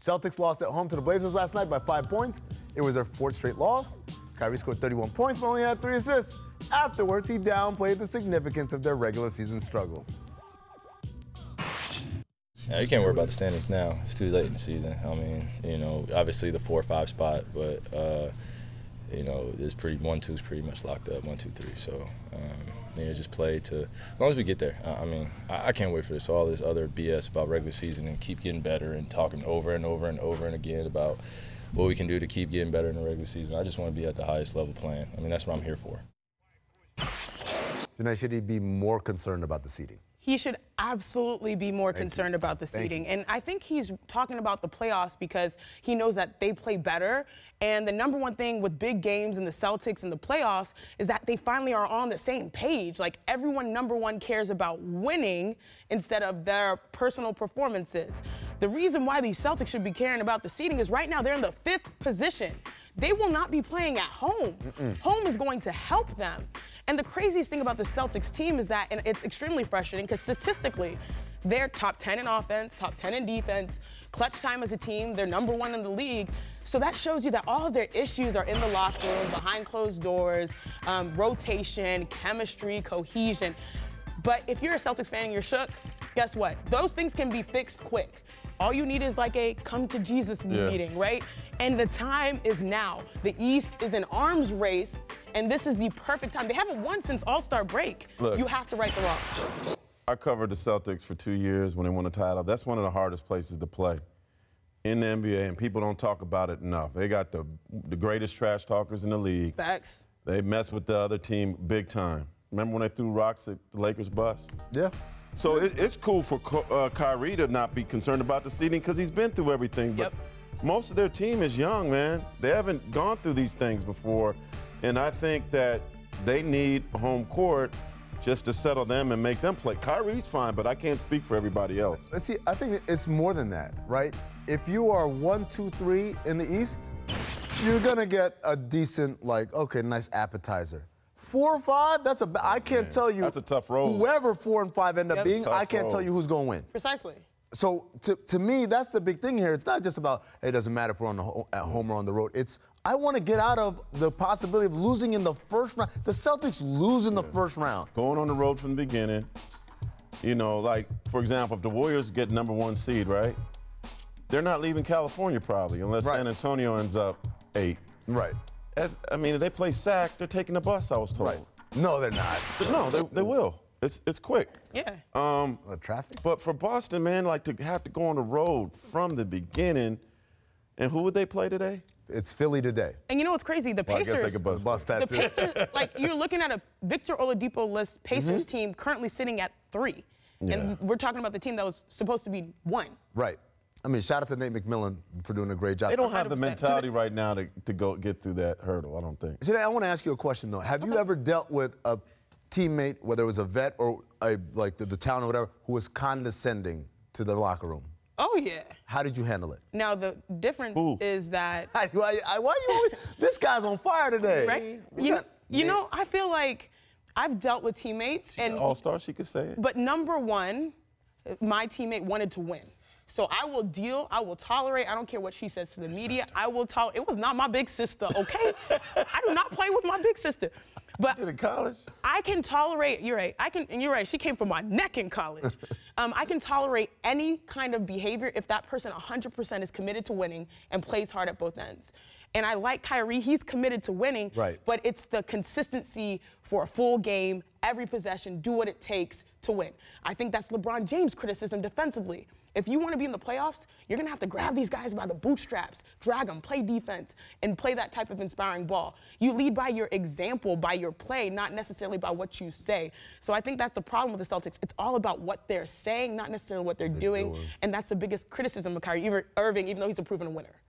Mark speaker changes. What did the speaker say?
Speaker 1: Celtics lost at home to the Blazers last night by 5 points. It was their 4th straight loss. Kyrie scored 31 points but only had 3 assists. Afterwards, he downplayed the significance of their regular season struggles.
Speaker 2: Yeah, you can't worry about the standings now. It's too late in the season. I mean, you know, obviously the 4 or 5 spot, but you know, it's pretty 1-2 is pretty much locked up. 1, 2, 3. So yeah, just play to as long as we get there. I mean, I can't wait for this. All this other BS about regular season and keep getting better and talking over and over and over and again about what we can do to keep getting better in the regular season. I just want to be at the highest level playing. I mean, that's what I'm here for.
Speaker 1: Should he be more concerned about the seeding?
Speaker 3: He should absolutely be more concerned about the seeding. And I think he's talking about the playoffs because he knows that they play better. And the #1 thing with big games and the Celtics and the playoffs is that they finally are on the same page. Like, everyone, #1, cares about winning instead of their personal performances. The reason why these Celtics should be caring about the seeding is right now they're in the 5th position. They will not be playing at home. Home is going to help them. And the craziest thing about the Celtics team is that, and it's extremely frustrating because statistically, they're top 10 in offense, top 10 in defense, clutch time as a team, they're #1 in the league. So that shows you that all of their issues are in the locker room, behind closed doors, rotation, chemistry, cohesion. But if you're a Celtics fan and you're shook, guess what? Those things can be fixed quick. All you need is like a come to Jesus meeting, right? And the time is now. The East is an arms race, and this is the perfect time. They haven't won since All-Star break.
Speaker 4: Look,
Speaker 3: you have to right the wrongs.
Speaker 4: I covered the Celtics for 2 years when they won a title. That's one of the hardest places to play in the NBA, and people don't talk about it enough. They got the greatest trash talkers in the league.
Speaker 3: Facts.
Speaker 4: They mess with the other team big time. Remember when they threw rocks at the Lakers bus?
Speaker 1: Yeah.
Speaker 4: So it's cool for Kyrie to not be concerned about the seeding because he's been through everything. But most of their team is young, man. They haven't gone through these things before. And I think that they need home court just to settle them and make them play. Kyrie's fine, but I can't speak for everybody else.
Speaker 1: Let's see, I think it's more than that, right? If you are 1, 2, 3 in the East, you're going to get a decent, like, okay, nice appetizer. 4 or 5, I can't tell you.
Speaker 4: That's a tough road.
Speaker 1: Whoever 4 and 5 end up being, I can't tell you who's going to win.
Speaker 3: Precisely.
Speaker 1: So to me, that's the big thing here. It's not just about, hey, it doesn't matter if we're at home or on the road. It's, I want to get out of the possibility of losing in the first round. The Celtics lose in the first round.
Speaker 4: Going on the road from the beginning, you know, like, for example, if the Warriors get #1 seed, right, they're not leaving California probably unless San Antonio ends up 8.
Speaker 1: Right.
Speaker 4: I mean, if they play SAC, they're taking the bus, I was told.
Speaker 1: Right. No, they're not.
Speaker 4: No, they will. It's quick.
Speaker 3: Yeah.
Speaker 1: Traffic?
Speaker 4: But for Boston, man, like to have to go on the road from the beginning, and who would they play today?
Speaker 1: It's Philly today.
Speaker 3: And you know what's crazy? The Pacers.
Speaker 4: I guess they could bust that too.
Speaker 3: Pacers, like, you're looking at a Victor Oladipo-less Pacers team currently sitting at 3. And we're talking about the team that was supposed to be 1.
Speaker 1: Right. I mean, shout out to Nate McMillan for doing a great job.
Speaker 4: They don't have the mentality right now to go get through that hurdle, I don't think.
Speaker 1: Today, I want to ask you a question, though. Have you ever dealt with a teammate, whether it was a vet or like the town or whatever, who was condescending to the locker room?
Speaker 3: Oh, yeah.
Speaker 1: How did you handle it?
Speaker 3: Now, the difference is that...
Speaker 1: Why you this guy's on fire today.
Speaker 3: Right? You know, I feel like I've dealt with teammates.
Speaker 4: And all-star, she could say it.
Speaker 3: But #1, my teammate wanted to win. So I will deal, I will tolerate, I don't care what she says to the media, I will tolerate. It was not my big sister, okay? I do not play with my big sister. But
Speaker 4: in college?
Speaker 3: I can tolerate, you're right, and you're right, she came from my neck in college. I can tolerate any kind of behavior if that person 100% is committed to winning and plays hard at both ends. And I like Kyrie, he's committed to winning, but it's the consistency for a full game, every possession, do what it takes to win. I think that's LeBron James' criticism defensively. If you want to be in the playoffs, you're going to have to grab these guys by the bootstraps, drag them, play defense, and play that type of inspiring ball. You lead by your example, by your play, not necessarily by what you say. So I think that's the problem with the Celtics. It's all about what they're saying, not necessarily what they're doing. And that's the biggest criticism of Kyrie Irving, even though he's a proven winner.